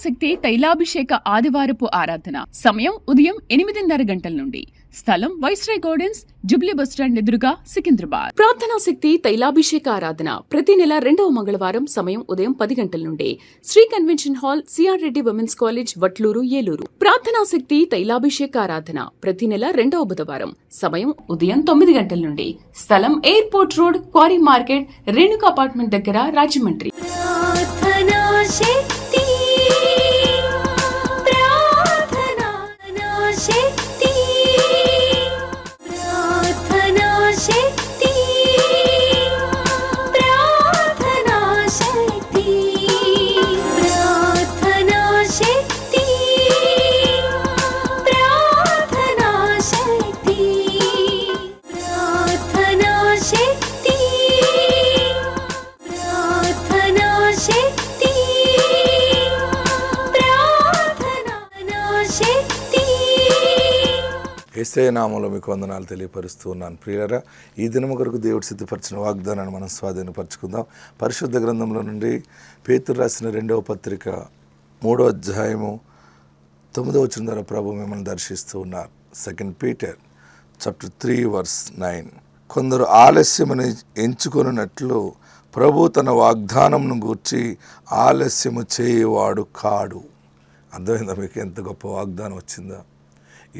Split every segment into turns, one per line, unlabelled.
శక్తి తైలాభిషేక ఆదివారపు ఆరాధన. సమయం ఉదయం 8:30 గంటల నుండి. స్థలం వైస్రాయ్ గార్డెన్స్, జుబ్లీ బస్టాండ్ ఎదురుగా, సికింద్రాబాద్. ప్రార్థనా శక్తి తైలాభిషేక ఆరాధన ప్రతి నెల 2వ మంగళవారం. సమయం ఉదయం 10 గంటల నుండి. Sri convention hall, CR Reddy women's college, Vatluru, Eluru. ప్రార్థనా శక్తి తైలాభిషేక ఆరాధన ప్రతి నెల 2వ బుధవారం. సమయం ఉదయం 9 గంటల నుండి. స్థలం airport road, quarry market, Renuka apartment దగ్గర, రాజమండ్రి.
యేసయ్య నామములో మీకు వందనాలు తెలియపరుస్తూ ఉన్నాను. ప్రియులారా, ఈ దినము కొరకు దేవుడు సిద్ధపరిచిన వాగ్దానాన్ని మనం స్వాధీనపరచుకుందాం. పరిశుద్ధ గ్రంథంలో నుండి పేతురు రాసిన 2వ పత్రిక 3వ అధ్యాయము 9వ వచనం ద్వారా ప్రభు మిమ్మల్ని దర్శిస్తూ ఉన్నారు. 2 Peter chapter 3 verse 9. కొందరు ఆలస్యమని ఎంచుకొనున్నట్లు ప్రభు తన వాగ్దానంను గూర్చి ఆలస్యము చేయవాడు కాడు. అర్థమైందా మీకు ఎంత గొప్ప వాగ్దానం వచ్చిందా?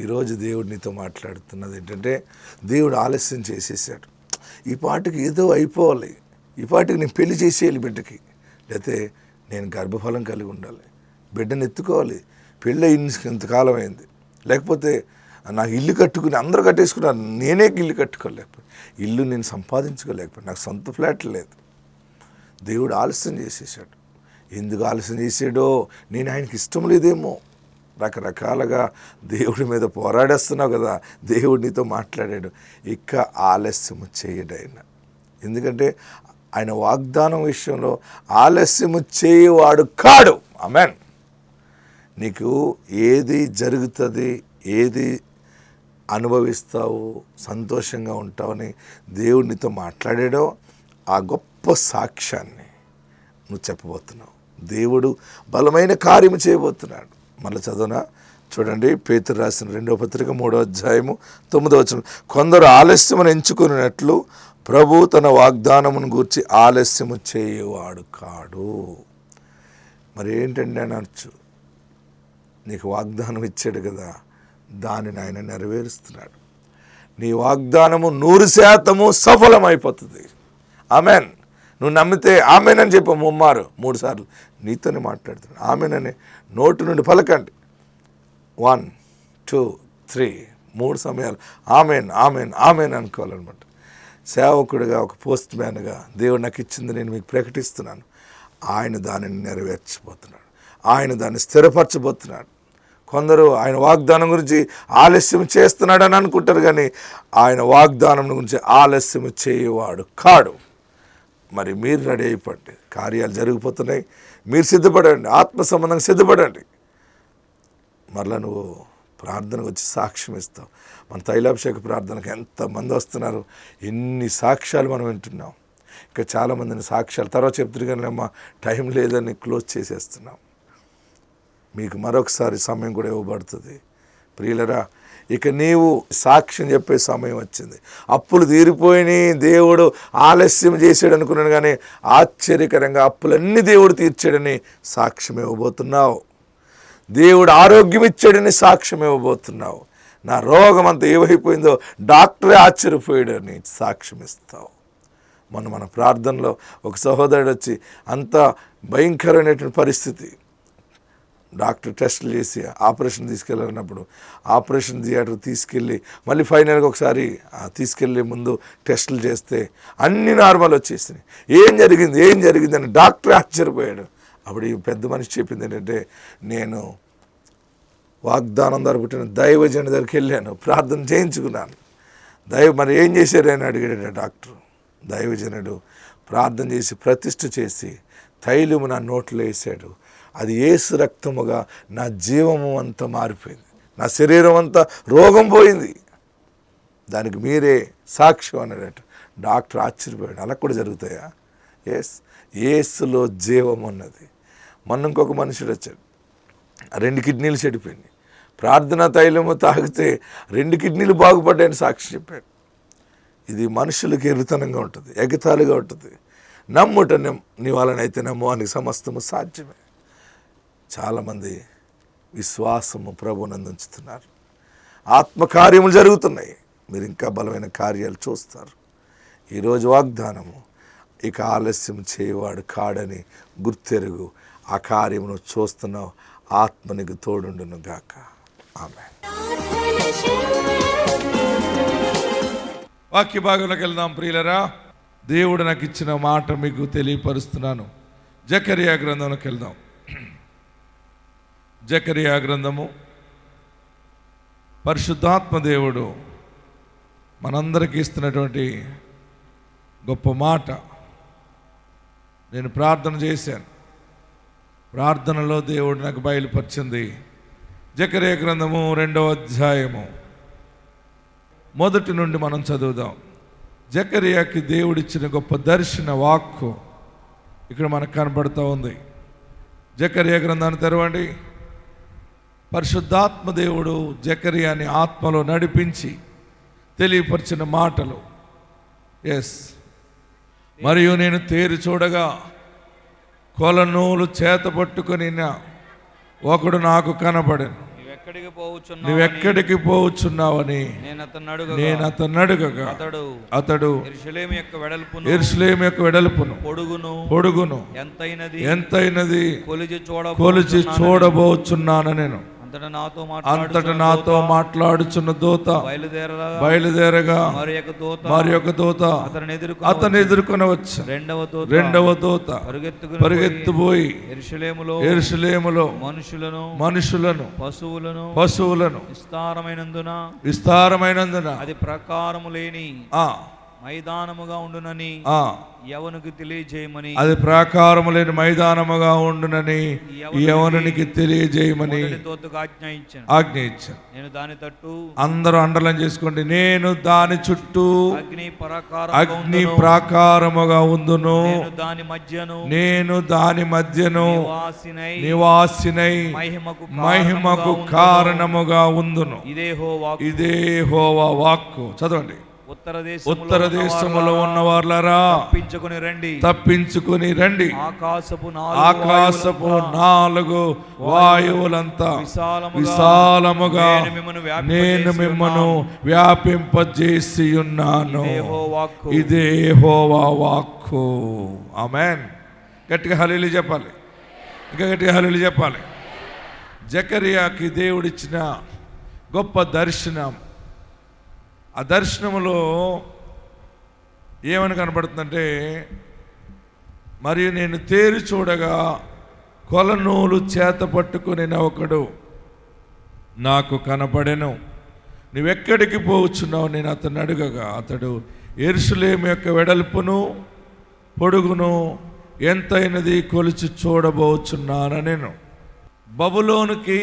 ఈరోజు దేవుడు నీతో మాట్లాడుతున్నది ఏంటంటే, దేవుడు ఆలస్యం చేసేసాడు. ఈ పాటికి ఏదో అయిపోవాలి, ఈ పాటికి నేను పెళ్లి చేసేయాలి బిడ్డకి, లేకపోతే నేను గర్భఫలం కలిగి ఉండాలి, బిడ్డను ఎత్తుకోవాలి, పెళ్ళి ఇంతకాలం అయింది, లేకపోతే నాకు ఇల్లు కట్టుకుని అందరూ కట్టేసుకున్నారు, నేనే ఇల్లు కట్టుకోలేకపోయి, ఇల్లు నేను సంపాదించుకోలేకపోయి, నాకు సొంత ఫ్లాట్ లేదు. దేవుడు ఆలస్యం చేసేసాడు. ఎందుకు ఆలస్యం చేసాడో, నేను ఆయనకి ఇష్టం లేదేమో, రకరకాలుగా దేవుడి మీద పోరాడేస్తున్నావు కదా. దేవుడు నీతో మాట్లాడాడు, ఇక ఆలస్యము చేయడైనా. ఎందుకంటే ఆయన వాగ్దానం విషయంలో ఆలస్యము చేయవాడు కాడు. ఆమేన్. నీకు ఏది జరుగుతుంది, ఏది అనుభవిస్తావు, సంతోషంగా ఉంటావని దేవుడు నీతో మాట్లాడాడో ఆ గొప్ప సాక్ష్యాన్ని నువ్వు చెప్పబోతున్నావు. దేవుడు బలమైన కార్యము చేయబోతున్నాడు. మళ్ళీ చదవనా? చూడండి, పేతురు రాసిన 2వ పత్రిక 3వ అధ్యాయము 9వ వచనం. కొందరు ఆలస్యమును ఎంచుకున్నట్లు ప్రభు తన వాగ్దానమును గూర్చి ఆలస్యము చేయవాడు కాడు. మరి ఏంటండి అనొచ్చు, నీకు వాగ్దానం ఇచ్చాడు కదా, దానిని ఆయన నెరవేరుస్తున్నాడు. నీ వాగ్దానము 100% సఫలమైపోతుంది. ఆమెన్. నువ్వు నమ్మితే ఆమెన్ అని చెప్పు, 3 సార్లు నీతోనే మాట్లాడుతున్నాను. ఆమెన్ అనే నోటి నుండి పలకండి. 1 2 3 3 సమయాలు ఆమెన్ ఆమెన్ ఆమెన్ అనుకోవాలన్నమాట. సేవకుడిగా, ఒక పోస్ట్ మ్యాన్గా దేవుడు నాకు ఇచ్చింది నేను మీకు ప్రకటిస్తున్నాను. ఆయన దానిని నెరవేర్చబోతున్నాడు, ఆయన దాన్ని స్థిరపరచబోతున్నాడు. కొందరు ఆయన వాగ్దానం గురించి ఆలస్యం చేస్తున్నాడని అనుకుంటారు, కానీ ఆయన వాగ్దానం గురించి ఆలస్యం చేయవాడు కాడు. మరి మీరు రెడీ అయిపోండి, కార్యాలు జరిగిపోతున్నాయి, మీరు సిద్ధపడండి, ఆత్మ సంబంధంగా సిద్ధపడండి. మరలా నువ్వు ప్రార్థనకు వచ్చి సాక్ష్యం ఇస్తావు. మన తైలాభిషేక ప్రార్థనకు ఎంతమంది వస్తున్నారు, ఎన్ని సాక్ష్యాలు మనం వింటున్నాం. ఇంకా చాలామందిని సాక్ష్యాలు తర్వాత చెప్తున్నారు, కానీ అమ్మ టైం లేదని క్లోజ్ చేసేస్తున్నాం. మీకు మరొకసారి సమయం కూడా ఇవ్వబడుతుంది. ప్రియులరా, ఇక నీవు సాక్ష్యం చెప్పే సమయం వచ్చింది. అప్పులు తీరిపోయినాయి, దేవుడు ఆలస్యం చేశాడు అనుకున్నాను, కానీ ఆశ్చర్యకరంగా అప్పులన్నీ దేవుడు తీర్చాడని సాక్ష్యం ఇవ్వబోతున్నావు. దేవుడు ఆరోగ్యం ఇచ్చాడని సాక్ష్యం ఇవ్వబోతున్నావు. నా రోగం అంతా ఏమైపోయిందో డాక్టరే ఆశ్చర్యపోయాడని సాక్ష్యం ఇస్తావు. మన ప్రార్థనలో ఒక సహోదరుడు వచ్చి అంత భయంకరమైనటువంటి పరిస్థితి, డాక్టర్ టెస్టులు చేసి ఆపరేషన్ తీసుకెళ్ళినప్పుడు ఆపరేషన్ థియేటర్ తీసుకెళ్ళి మళ్ళీ ఫైనల్గా ఒకసారి తీసుకెళ్ళే ముందు టెస్టులు చేస్తే అన్నీ నార్మల్ వచ్చేసినాయి. ఏం జరిగింది అని డాక్టర్ ఆశ్చర్యపోయాడు. అప్పుడు ఈ పెద్ద మనిషి చెప్పింది ఏంటంటే, నేను వాగ్దానం ద్వారా పుట్టిన దైవజనుడి దగ్గరికి వెళ్ళాను, ప్రార్థన చేయించుకున్నాను. మరి ఏం చేశారు అని అడిగాడు డాక్టర్. దైవజనుడు ప్రార్థన చేసి ప్రతిష్ఠ చేసి తైలము నా నోట్లో వేసాడు. అది యేసు రక్తముగా నా జీవము అంతా మారిపోయింది, నా శరీరం అంతా రోగం పోయింది. దానికి మీరే సాక్ష్యం అన్నాడట. డాక్టర్ ఆశ్చర్యపోయాడు. అలా కూడా జరుగుతాయా? యేసులో జీవం ఉన్నది. మొన్న ఇంకొక మనుషుడు వచ్చాడు, 2 కిడ్నీలు చెడిపోయినాయి. ప్రార్థనా తైలము తాగితే 2 కిడ్నీలు బాగుపడ్డాయని సాక్షి చెప్పాడు. ఇది మనుషులకు ఎరుతనంగా ఉంటుంది, ఎగతాళిగా ఉంటుంది. నమ్ముట నీ వలనైతే నమ్ము అని సమస్తము సాధ్యమే. చాలామంది విశ్వాసము ప్రభువునందు ఉంచుతున్నారు. ఆత్మకార్యములు జరుగుతున్నాయి. మీరు ఇంకా బలమైన కార్యాలు చూస్తారు. ఈరోజు వాగ్దానము, ఇక ఆలస్యం చేయవాడు కాడని గుర్తెరుగు. ఆ కార్యమును చూస్తున్నావు. ఆత్మ నీకు తోడుండును గాక. ఆమేన్. వాక్య భాగంలోకి వెళ్దాం ప్రియులరా. దేవుడు నాకు ఇచ్చిన మాట మీకు తెలియపరుస్తున్నాను. జకరియా గ్రంథంలోకి వెళ్దాం. జకరియా గ్రంథము. పరిశుద్ధాత్మ దేవుడు మనందరికీ ఇస్తున్నటువంటి గొప్ప మాట. నేను ప్రార్థన చేశాను. ప్రార్థనలో దేవుడు నాకు బయలుపరిచింది. జకరియా గ్రంథము 2వ అధ్యాయము 1 నుండి మనం చదువుదాం. జకరియాకి దేవుడిచ్చిన గొప్ప దర్శన వాక్కు ఇక్కడ మనకు కనబడుతూ ఉంది. జకరియా గ్రంథాన్ని తెరవండి. పరిశుద్ధాత్మ దేవుడు జకరియాని ఆత్మలో నడిపించి తెలియపరిచిన మాటలు. మరియు నేను తేరి చూడగా కొలనూలు చేత పట్టుకొని ఒకడు నాకు కనబడెను. నువ్వెక్కడికి పోవచ్చున్నావని నేను అతన్ని అడుగగా అతడు యెరూషలేము యొక్క వెడల్పును పొడుగును ఎంతైనది కొలిచి చూడబోచున్నాను. నేను అంతట నాతో మాట్లాడుచున్న దూత బయలుదేరగా మరి ఒక దూత అతను ఎదుర్కొని వచ్చి రెండవ దూత పరిగెత్తుపోయి యెరూషలేములో మనుషులను పశువులను విస్తారమైనందున అది ప్రకారము లేని మైదానముగా ఉండునని యవనుకి తెలియజేయమని, అది ప్రాకారము లేని మైదానముగా ఉండునని యవనునికి తెలియజేయమని ఆజ్ఞయించాను. నేను దాని తట్టు, అందరూ అండర్లైన్ చేసుకోండి, నేను దాని చుట్టూ అగ్ని ప్రాకారముగా ఉందును, నేను దాని మధ్యను నివాసినై మహిమకు కారణముగా ఉందును. ఇదే యెహోవా వాక్కు. చదవండి. ఉత్తర దేశములో ఉన్న వారులారా తప్పించుకుని రండి. ఆకాశపు 4 వాయువులంతా విశాలముగా నేను మిమ్మను వ్యాపింపజేసి ఉన్నాను. ఇదే యెహోవా వాక్కు. ఆమేన్. గట్టిగా హల్లెలూయా చెప్పాలి. ఇంకా గట్టిగా హల్లెలూయా చెప్పాలి. జకరియాకి దేవుడిచ్చిన గొప్ప దర్శనం. ఆ దర్శనములో ఏమని కనబడుతుందంటే, మరియు నేను తేరి చూడగా కొలనూలు చేత పట్టుకుని ఒకడు నాకు కనబడెను. నువ్వెక్కడికి పోవచ్చున్నావు నేను అతన్ని అడుగగా అతడు యెరూషలేము యొక్క వెడల్పును పొడుగును ఎంతైనది కొలిచి చూడబోచున్నాను. నేను బబులోనుకి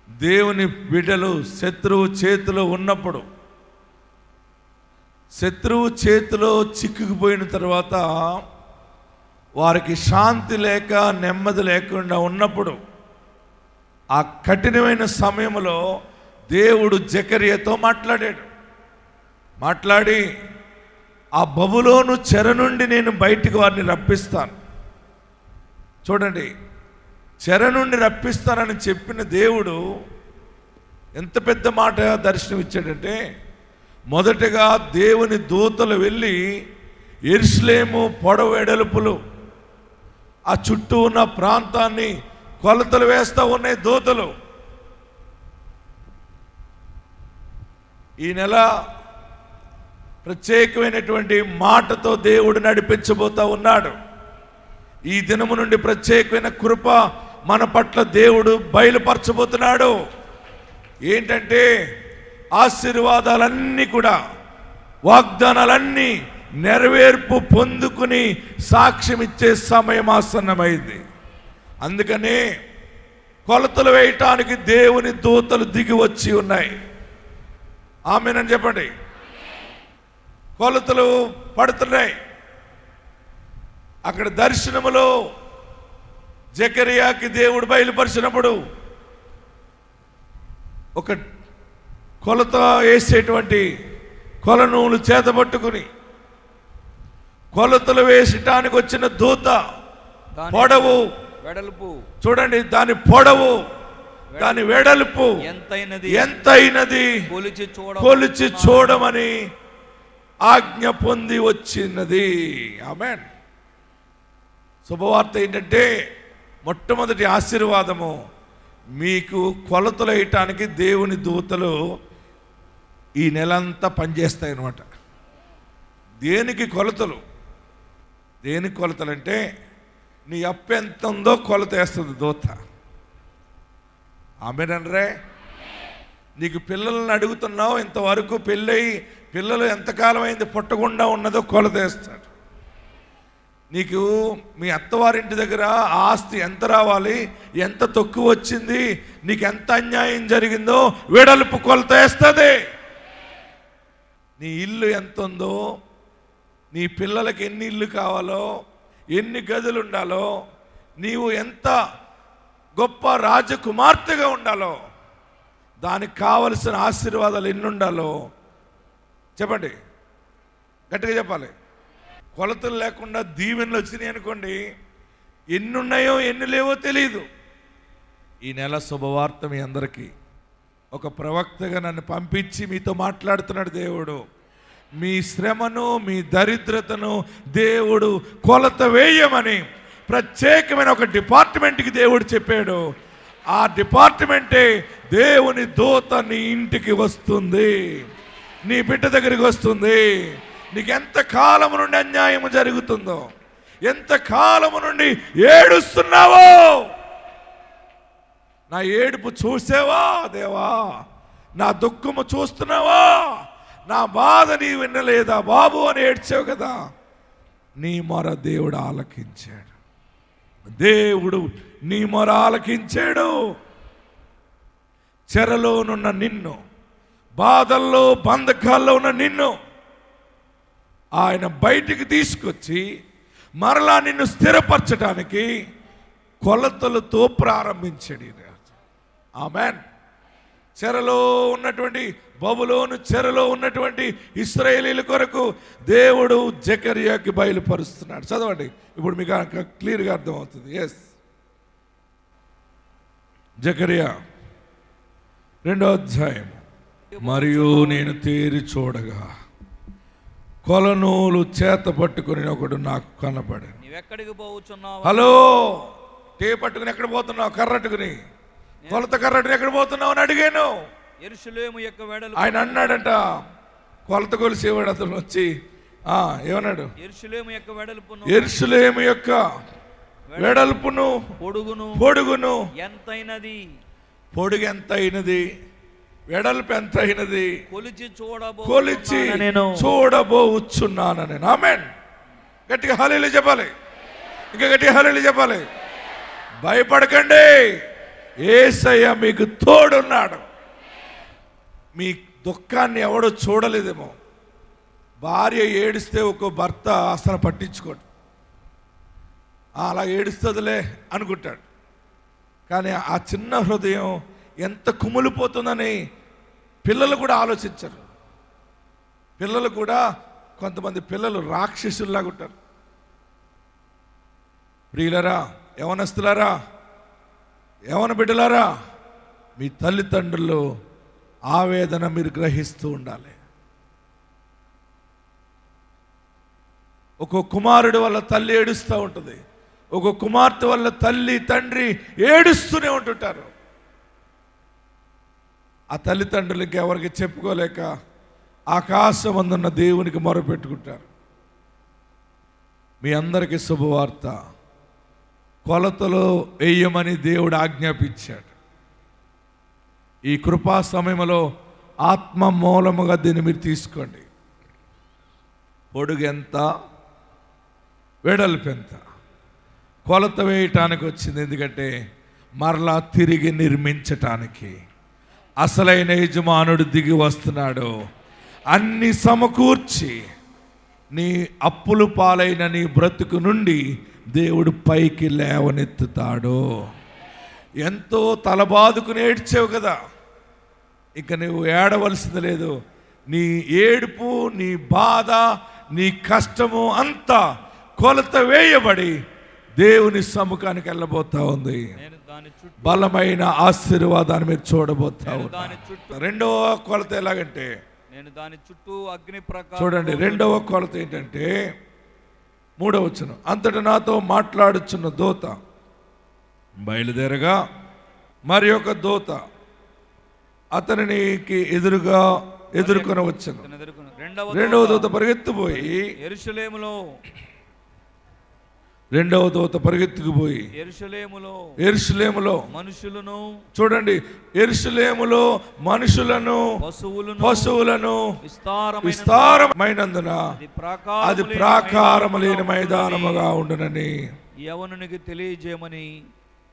దేవుని బిడ్డలు శత్రువు చేతిలో ఉన్నప్పుడు, శత్రువు చేతిలో చిక్కుకుపోయిన తర్వాత వారికి శాంతి లేక నెమ్మది లేకుండా ఉన్నప్పుడు, ఆ కఠినమైన సమయంలో దేవుడు జకరియాతో మాట్లాడి ఆ బబులోను చెర నుండి నేను బయటికి వారిని రప్పిస్తాను. చూడండి, చెర నుండి రప్పిస్తానని చెప్పిన దేవుడు ఎంత పెద్ద మాట దర్శనం ఇచ్చాడంటే, మొదటగా దేవుని దూతలు వెళ్ళి యెరూషలేము పొడవు వెడల్పులు ఆ చుట్టూ ఉన్న ప్రాంతాన్ని కొలతలు వేస్తూ ఉన్నాయి దూతలు. ఈ నెల ప్రత్యేకమైనటువంటి మాటతో దేవుడు నడిపించబోతా ఉన్నాడు. ఈ దినము నుండి ప్రత్యేకమైన కృప మన పట్ల దేవుడు బయలుపరచబోతున్నాడు. ఏంటంటే, ఆశీర్వాదాలన్నీ కూడా, వాగ్దానాలన్నీ నెరవేర్పు పొందుకుని సాక్ష్యం ఇచ్చే సమయం ఆసన్నమైంది. అందుకనే కొలతలు వేయటానికి దేవుని దూతలు దిగి వచ్చి ఉన్నాయి. ఆమేనని చెప్పండి. కొలతలు పడుతున్నాయి. అక్కడ దర్శనములో జకర్యాకి దేవుడు బయలుపరిచినప్పుడు ఒక కొలత వేసేటువంటి కొలనూలు చేతబట్టుకుని కొలతలు వేసటానికి వచ్చిన దూత పొడవు
వెడల్పు
చూడండి, దాని పొడవు దాని వెడల్పు ఎంతైనది కొలిచి చూడమని ఆజ్ఞ పొంది వచ్చినది. ఆమేన్. శుభవార్త ఏంటంటే మొట్టమొదటి ఆశీర్వాదము, మీకు కొలతలు వేయటానికి దేవుని దూతలు ఈ నెలంతా పనిచేస్తాయి అన్నమాట. దేనికి కొలతలు? దేనికి కొలతలు అంటే నీ అప్పు ఎంత ఉందో కొలత వేస్తుంది దూత. ఆమేనరే. నీకు పిల్లలను అడుగుతున్నావు, ఇంతవరకు పెళ్ళయి పిల్లలు ఎంతకాలం అయింది పుట్టకుండా ఉన్నదో కొలత వేస్తాడు. నీకు మీ అత్తవారింటి దగ్గర ఆస్తి ఎంత రావాలి, ఎంత తక్కువ వచ్చింది, నీకు ఎంత అన్యాయం జరిగిందో వెడల్పు కొలత వేస్తుంది. నీ ఇల్లు ఎంత ఉందో, నీ పిల్లలకి ఎన్ని ఇల్లు కావాలో, ఎన్ని గదులు ఉండాలో, నీవు ఎంత గొప్ప రాజకుమార్తెగా ఉండాలో, దానికి కావలసిన ఆశీర్వాదాలు ఎన్ని ఉండాలో చెప్పండి, గట్టిగా చెప్పాలి. కొలతలు లేకుండా దీవెనలు వచ్చినాయి అనుకోండి, ఎన్ని ఉన్నాయో ఎన్ని లేవో తెలియదు. ఈ నెల శుభవార్త మీ అందరికీ. ఒక ప్రవక్తగా నన్ను పంపించి మీతో మాట్లాడుతున్నాడు దేవుడు. మీ శ్రమను, మీ దరిద్రతను దేవుడు కొలత వేయమని ప్రత్యేకమైన ఒక డిపార్ట్మెంట్కి దేవుడు చెప్పాడు. ఆ డిపార్ట్మెంటే దేవుని దూత నీ ఇంటికి వస్తుంది, నీ బిడ్డ దగ్గరికి వస్తుంది. నీకు ఎంత కాలము నుండి అన్యాయం జరుగుతుందో, ఎంత కాలము నుండి ఏడుస్తున్నావో, నా ఏడుపు చూసావా దేవా, నా దుఃఖము చూస్తున్నావా, నా బాధ నీ వినలేదా బాబు అని ఏడ్చావు కదా, నీ మొర దేవుడు ఆలకించాడు. దేవుడు నీ మొర ఆలకించాడు. చెరలోనున్న నిన్ను, బాధల్లో బంధకాల్లో ఉన్న నిన్ను ఆయన బయటికి తీసుకొచ్చి మరలా నిన్ను స్థిరపరచడానికి కొలతలతో ప్రారంభించాడు. ఆమేన్. చెరలో ఉన్నటువంటి బబులోను చెరలో ఉన్నటువంటి ఇశ్రాయేలీల కొరకు దేవుడు జకర్యాకి బయలుపరుస్తున్నాడు. చదవండి, ఇప్పుడు మీకు క్లియర్గా అర్థమవుతుంది. ఎస్, జకర్యా 2వ అధ్యాయం. మరియు నేను తేరి చూడగా కొలనూలు చేత పట్టుకుని ఒకడు నాకు కనపడాడు.
నీవెక్కడికి పోతున్నావు?
హలో, టే పట్టుకుని ఎక్కడ పోతున్నావు? కర్రట్టుకుని, కొలత కర్రట్టుకుని ఎక్కడ పోతున్నావు అని అడిగాను.
యెరూషలేము యొక్క వెడల్పు.
ఆయన అన్నాడంట, కొలత కొలిసేవాడు అతను వచ్చి ఏమన్నాడు?
యెరూషలేము యొక్క వెడల్పును,
యెరూషలేము యొక్క వెడల్పును పొడుగును
ఎంతైనది,
పొడుగు ఎంత అయినది, వెడల్పు ఎంత అయినది
కొలిచి
చూడబోచున్నాను నేను. ఆమేన్. గట్టిగా హల్లెలూయా చెప్పాలి, ఇంకా గట్టిగా హల్లెలూయా చెప్పాలి. భయపడకండి, యేసయ్య మీకు తోడున్నాడు. మీ దుఃఖాన్ని ఎవడో చూడలేదేమో. భార్య ఏడిస్తే ఒక్కో భర్త అసలు పట్టించుకోడు, అలా ఏడుస్తుందిలే అనుకుంటాడు. కానీ ఆ చిన్న హృదయం ఎంత కుమిలిపోతుందని పిల్లలు కూడా ఆలోచించరు. పిల్లలు కూడా, కొంతమంది పిల్లలు రాక్షసుల్లాగా ఉంటారు. ప్రియులరా, యవనస్తులారా, యవన బిడ్డలారా, మీ తల్లిదండ్రులు ఆవేదన మీరు గ్రహిస్తూ ఉండాలి. ఒక కుమారుడు వల్ల తల్లి ఏడుస్తూ ఉంటుంది, ఒక కుమార్తె వల్ల తల్లి తండ్రి ఏడుస్తూనే ఉంటుంటారు. ఆ తల్లిదండ్రులకి ఎవరికి చెప్పుకోలేక ఆకాశమందున్న దేవునికి మొరపెట్టుకుంటారు. మీ అందరికీ శుభవార్త, కొలతలో వేయమని దేవుడు ఆజ్ఞాపించాడు. ఈ కృపా సమయంలో ఆత్మ మూలముగా దీన్ని మీరు తీసుకోండి. పొడుగు ఎంత, వెడల్పు ఎంత, కొలత వేయటానికి వచ్చింది. ఎందుకంటే మరలా తిరిగి నిర్మించటానికి అసలైన యజమానుడు దిగి వస్తున్నాడు. అన్ని సమకూర్చి నీ అప్పులు పాలైన నీ బ్రతుకు నుండి దేవుడు పైకి లేవనెత్తుతాడు. ఎంతో తలబాదుకుని ఏడ్చావు కదా, ఇక నువ్వు ఏడవలసింది లేదు. నీ ఏడుపు, నీ బాధ, నీ కష్టము అంతా కొలత వేయబడి దేవుని సముఖానికి వెళ్ళబోతా ఉంది. బలమైన ఆశీర్వాదాన్ని మీరు చూడబోతా ఉన్నారు. రెండవ కొలత ఎలాగంటే,
నేను దాని చుట్టూ అగ్ని
చూడండి. రెండవ కొలత ఏంటంటే 3వ వచనం, అంతటా నాతో మాట్లాడుచున్న దూత బయలుదేరగా మరి ఒక దూత అతనికి ఎదుర్కొని వచ్చాను. రెండవ దూత పరిగెత్తిపోయి రెండవ దూత పరిగెత్తుకుపోయి యెరూషలేములో మనుషులను, చూడండి, యెరూషలేములో మనుషులను పశువులను విస్తారమైనందున అది ప్రాకారము లేని మైదానముగా ఉండునని
యెహోవానికి తెలియజేయమని.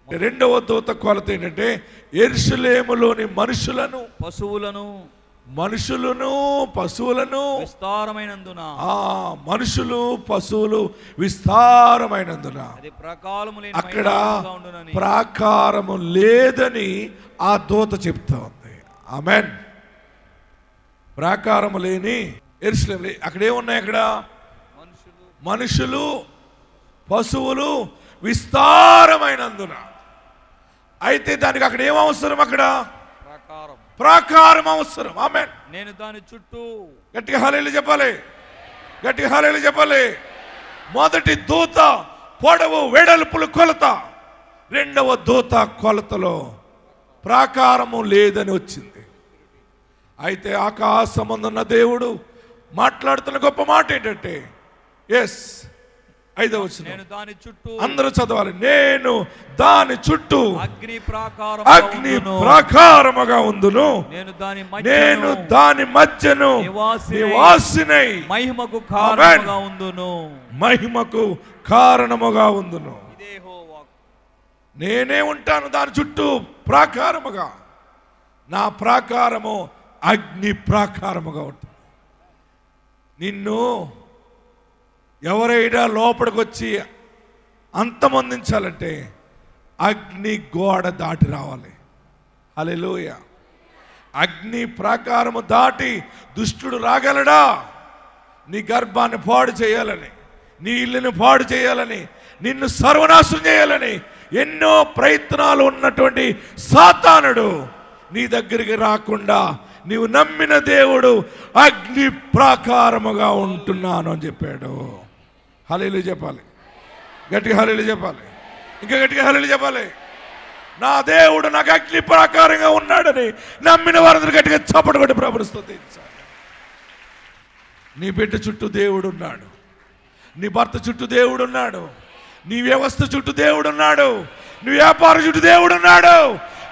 రెండవ దూత కొలత ఏంటంటే యెరూషలేములోని మనుషులను పశువులను
విస్తారమైనందున,
మనుషులు పశువులు విస్తారమైనందున అక్కడ ప్రాకారము లేదని ఆ దూత చెప్తా ఉంది. ఆమేన్. ప్రాకారము లేని యెరూషలేము. అక్కడ ఏమున్నాయి? అక్కడ మనుషులు పశువులు విస్తారమైనందున. అయితే దానికి అక్కడ ఏం అవసరం? అక్కడ ప్రాకారం అవసరం. ఆమేన్.
నేను దాని చుట్టూ,
గట్టిగా హల్లెలూయా చెప్పాలి, గట్టిగా హల్లెలూయా చెప్పాలి. మొదటి దూత పొడవు వెడల్పులు కొలత, రెండవ దూత కొలతలో ప్రాకారము లేదని వచ్చింది. అయితే ఆకాశమందున్న దేవుడు మాట్లాడుతున్న గొప్ప మాట ఏంటంటే, 5వ వచనం,
నేను దాని చుట్టూ,
అందరూ చదవాలి, నేను దాని చుట్టూ
అగ్ని
ప్రాకారముగా ఉందును, నేను దాని మధ్యను నివాసినై
మహిమకు కారణముగా ఉందును.
మహిమకు కారణముగా ఉందును. నేనే ఉంటాను దాని చుట్టూ ప్రాకారముగా. నా ప్రాకారము అగ్ని ప్రాకారముగా ఉంటుంది. నిన్ను ఎవరైనా లోపలికి వచ్చి అంతమొందించాలంటే అగ్ని గోడ దాటి రావాలి. హల్లెలూయా. అగ్ని ప్రాకారము దాటి దుష్టుడు రాగలడా? నీ గర్భాన్ని పాడు చేయాలని, నీ ఇల్లుని పాడు చేయాలని, నిన్ను సర్వనాశనం చేయాలని ఎన్నో ప్రయత్నాలు ఉన్నటువంటి సాతానుడు నీ దగ్గరికి రాకుండా నీవు నమ్మిన దేవుడు అగ్ని ప్రాకారముగా ఉంటున్నాను అని చెప్పాడు. హల్లెలూయా చెప్పాలి, గట్టిగా హల్లెలూయా చెప్పాలి, ఇంకా గట్టిగా హల్లెలూయా చెప్పాలి. నా దేవుడు నాకు అగ్ని ప్రాకారంగా ఉన్నాడని నమ్మిన వారందరూ గట్టిగా చప్పట్లు కొట్టి ప్రభువుని స్తుతించాలి. నీ బిడ్డ చుట్టూ దేవుడు ఉన్నాడు, నీ భర్త చుట్టూ దేవుడు ఉన్నాడు, నీ వ్యవస్థ చుట్టూ దేవుడు ఉన్నాడు, నీ వ్యాపారం చుట్టూ దేవుడు ఉన్నాడు,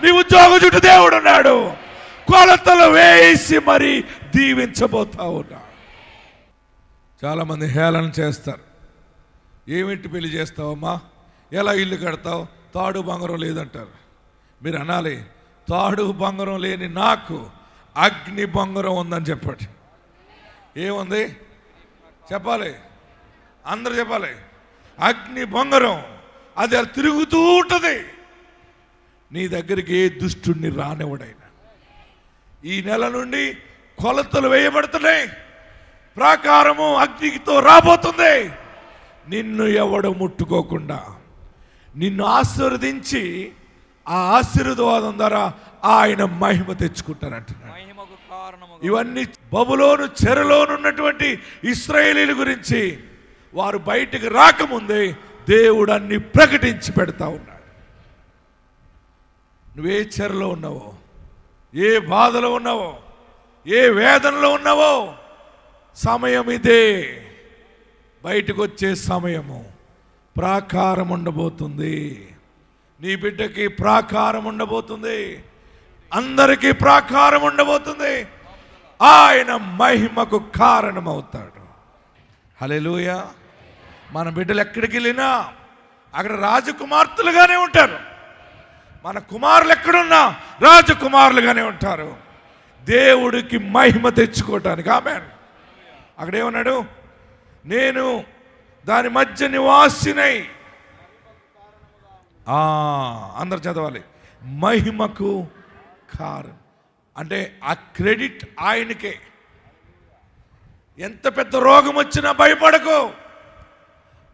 నీ ఉద్యోగం చుట్టూ దేవుడు ఉన్నాడు. కొలతలు వేసి మరి దీవించబోతా ఉన్నాడు. చాలామంది హేళన చేస్తారు. ఏమిటి పెళ్లి చేస్తావమ్మా, ఎలా ఇల్లు కడతావు, తాడు బంగారం లేదంటారు. మీరు అనాలి, తాడు బంగారం లేని నాకు అగ్ని బంగారం ఉందని చెప్పండి. ఏముంది చెప్పాలి, అందరూ చెప్పాలి. అగ్ని బంగారం, అది తిరుగుతూ ఉంటుంది. నీ దగ్గరికి ఏ దుష్టుడిని రానివ్వడైనా. ఈ నెల నుండి కొలతలు వేయబడుతున్నాయి. ప్రాకారము అగ్నితో రాబోతుంది. నిన్ను ఎవడు ముట్టుకోకుండా నిన్ను ఆశీర్వదించి ఆ ఆశీర్వాదం ద్వారా ఆయన మహిమ తెచ్చుకుంటారంటున్నాడు. ఇవన్నీ బబులోను చెరలోనున్నటువంటి ఇశ్రాయేలీల గురించి వారు బయటికి రాకముందే దేవుడు అన్ని ప్రకటించి పెడతా ఉన్నాడు. నువ్వే చెరలో ఉన్నావో, ఏ బాధలో ఉన్నావో, ఏ వేదనలో ఉన్నావో, సమయం ఇదే. బయటకు వచ్చే సమయము. ప్రాకారం ఉండబోతుంది. నీ బిడ్డకి ప్రాకారం ఉండబోతుంది. అందరికీ ప్రాకారం ఉండబోతుంది. ఆయన మహిమకు కారణమవుతాడు. హల్లెలూయా. మన బిడ్డలు ఎక్కడికి వెళ్ళినా అక్కడ రాజకుమార్తెలుగానే ఉంటారు. మన కుమారులు ఎక్కడున్నా రాజకుమారులుగానే ఉంటారు. దేవుడికి మహిమ తెచ్చుకోవటానికి. ఆమేన్. అక్కడేమన్నాడు, నేను దాని మధ్య నివాసినై అందరు చదవాలి. మహిమకు కారణం అంటే ఆ క్రెడిట్ ఆయనకే. ఎంత పెద్ద రోగం వచ్చినా భయపడకు,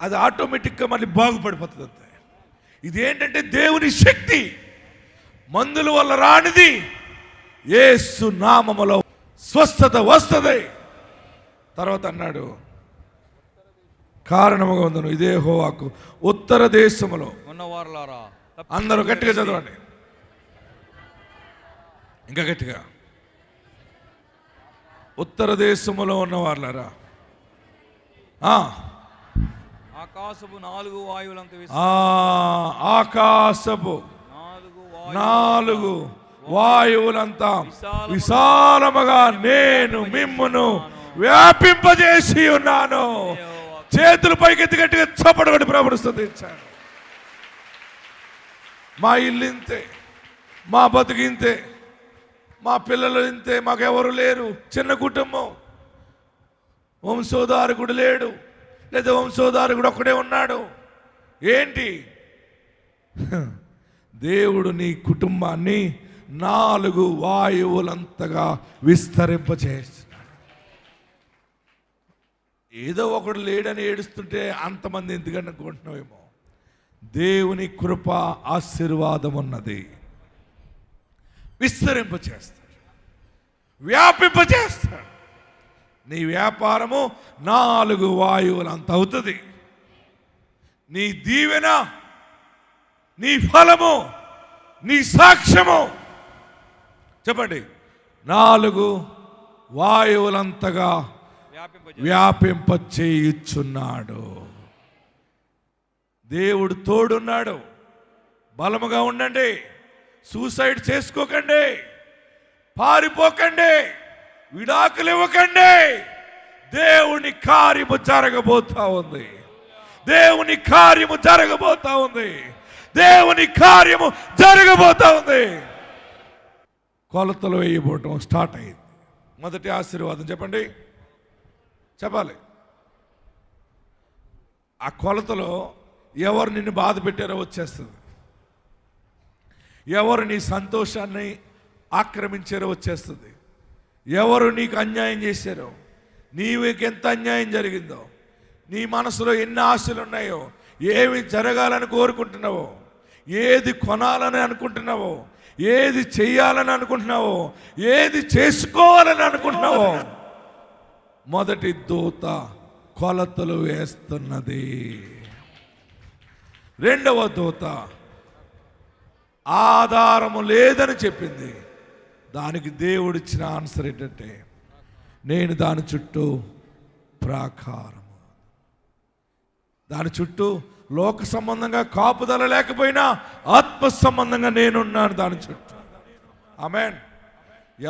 అది ఆటోమేటిక్గా మళ్ళీ బాగుపడిపోతుంది అంతే. ఇదేంటంటే దేవుని శక్తి, మందుల వల్ల రానిది. యేసు నామములో స్వస్థత వస్తుంది. తర్వాత అన్నాడు, కారణముగా ఉందను ఇదే యెహోవాకు ఉత్తర దేశములో
ఉన్నవారులారా,
అందరూ గట్టిగా చదవండి, ఇంకా గట్టిగా. ఉత్తర దేశములో ఉన్నవారులారా,
ఆకాశపు 4 వాయువులంత
ఆకాశపు 4 వాయువులంతా విశాలముగా నేను మిమ్మును వ్యాపింపజేసి ఉన్నాను. చేతులు పైకెత్తి గట్టిగా చప్పటి ప్రభువును స్తుతించాను. మా ఇల్లు ఇంతే, మా బతుకు ఇంతే, మా పిల్లలు ఇంతే, మాకెవరు లేరు, చిన్న కుటుంబం, వంశోధారకుడు లేడు, లేదా వంశోధారకుడు ఒక్కడే ఉన్నాడు. ఏంటి? దేవుడు నీ కుటుంబాన్ని 4 వాయువులంతగా విస్తరింపచేస్తున్నాడు. ఏదో ఒకడు లేడని ఏడుస్తుంటే అంతమంది ఎందుకని అనుకుంటున్నావేమో. దేవుని కృప ఆశీర్వాదం ఉన్నది. విస్తరింపచేస్తాడు, వ్యాపింపచేస్తాడు. నీ వ్యాపారము 4 వాయువులంత అవుతుంది. నీ దీవెన, నీ ఫలము, నీ సాక్ష్యము, చెప్పండి, 4 వాయువులంతగా వ్యాపింపచేయుచున్నాడు. దేవుడు తోడున్నాడు. బలముగా ఉండండి, సూసైడ్ చేసుకోకండి, పారిపోకండి, విడాకులు ఇవ్వకండి. దేవుని కార్యము జరగబోతా ఉంది. దేవుని కార్యము జరగబోతా ఉంది. దేవుని కార్యము జరగబోతా ఉంది. కొలతలు వేయబోవటం స్టార్ట్ అయింది. మొదటి ఆశీర్వాదం చెప్పండి, చెప్పాలి. ఆ కొలతలో ఎవరు నిన్ను బాధ పెట్టారో వచ్చేస్తుంది, ఎవరు నీ సంతోషాన్ని ఆక్రమించారో వచ్చేస్తుంది, ఎవరు నీకు అన్యాయం చేశారో, నీకు ఎంత అన్యాయం జరిగిందో, నీ మనసులో ఎన్ని ఆశలు ఉన్నాయో, ఏమి జరగాలని కోరుకుంటున్నావో, ఏది కొనాలని అనుకుంటున్నావో, ఏది చెయ్యాలని అనుకుంటున్నావో, ఏది చేసుకోవాలని అనుకుంటున్నావో, మొదటి దూత కొలతలు వేస్తున్నది. రెండవ దూత ఆధారము లేదని చెప్పింది. దానికి దేవుడిచ్చిన ఆన్సర్ ఏంటంటే, నేను దాని చుట్టూ ప్రాకారము, దాని చుట్టూ లోక సంబంధంగా కాపుదల లేకపోయినా ఆత్మ సంబంధంగా నేనున్నాను దాని చుట్టూ. ఆమేన్.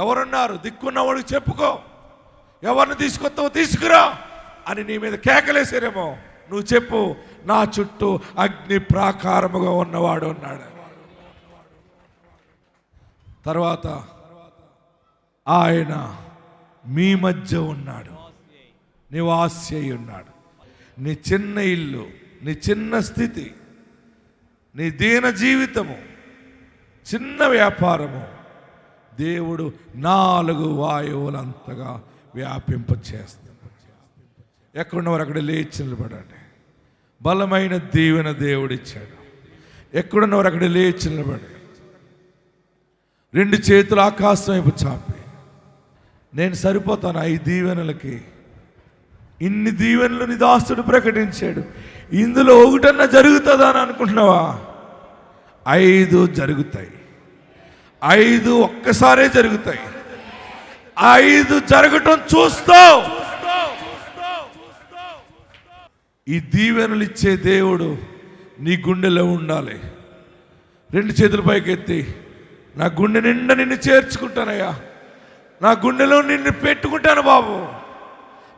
ఎవరున్నారు? దిక్కున్నవాడికి చెప్పుకో, ఎవరిని తీసుకొస్తావో తీసుకురా అని నీ మీద కేకలేసారేమో, నువ్వు చెప్పు, నా చుట్టూ అగ్ని ప్రాకారముగా ఉన్నవాడు ఉన్నాడు. తర్వాత ఆయన మీ మధ్య ఉన్నాడు, నివాసి అయి ఉన్నాడు. నీ చిన్న ఇల్లు, నీ చిన్న స్థితి, నీ దీన జీవితము, చిన్న వ్యాపారము దేవుడు 4 వాయువులంతగా వ్యాపింపచేస్తాడు. ఎక్కడున్నవారు అక్కడ లేచి నిలబడండి. బలమైన దీవెన దేవుడిచ్చాడు. ఎక్కడున్నవారు అక్కడ లేచి నిలబడి 2 చేతులు ఆకాశం వైపు చాపి, నేను సరిపోతాను ఈ దీవెనలకి. ఇన్ని దీవెనలు నీ దాసుడు ప్రకటించాడు, ఇందులో ఒకటన్నా జరుగుతుందా అని అనుకుంటున్నావా? 5 జరుగుతాయి. 5 ఒక్కసారే జరుగుతాయి. 5 జరగటం చూస్తావు. ఈ దీవెనలు ఇచ్చే దేవుడు నీ గుండెలో ఉండాలి. 2 చేతుల పైకెత్తి, నా గుండె నిండా నిన్ను చేర్చుకుంటానయ్యా, నా గుండెలో నిన్ను పెట్టుకుంటాను బాబు.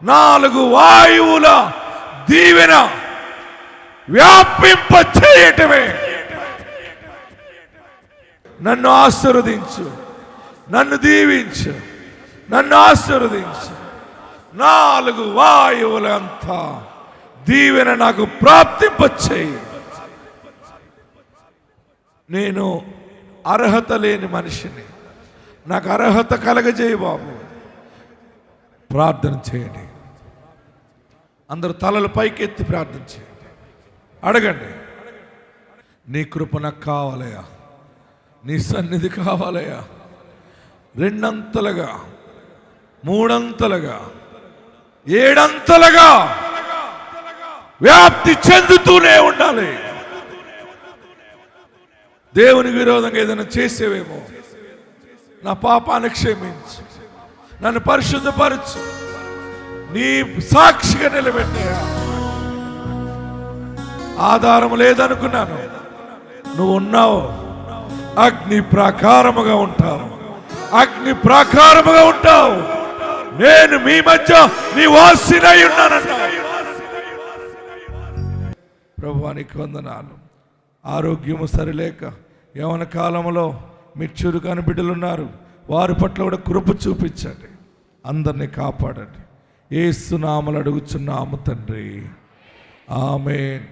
4 వాయువుల దీవెన వ్యాపింప చేయటమే. నన్ను ఆశీర్వదించు, నన్ను దీవించు, నన్ను ఆశీర్వదించు. 4 వాయువులంతా దీవెన నాకు ప్రాప్తింపచేయి. నేను అర్హత లేని మనిషిని, నాకు అర్హత కలగజేయి బాబు. ప్రార్థన చేయండి. అందరూ తలలు పైకెత్తి ప్రార్థన చేయండి. అడగండి, నీ కృప నాకు కావాలయ్యా, నీ సన్నిధి కావాలయ్యా. రెండంతలుగా, మూడంతలుగా, ఏడంతలుగా వ్యాప్తి చెందుతూనే ఉండాలి. దేవునికి విరోధంగా ఏదైనా చేసేవేమో, నా పాపాన్ని క్షమించు, నన్ను పరిశుద్ధపరచు, నీ సాక్షిగా నిలబెట్టా. ఆధారం లేదనుకున్నాను, నువ్వు ఉన్నావు. అగ్ని ప్రాకారముగా ఉంటావు, అగ్ని ప్రాకారముగా ఉంటావు. నేను మీ మధ్య నివాసినై ఉన్నానన్నా. ప్రభువానికి వందనాలు. ఆరోగ్యము సరిలేక యవన కాలంలో మీ చురుకైన బిడ్డలున్నారు, వారి పట్ల కూడా కృప చూపించండి. అందరినీ కాపాడండి. యేసు నామములో అడుగుచున్నాము తండ్రి, ఆమేన్.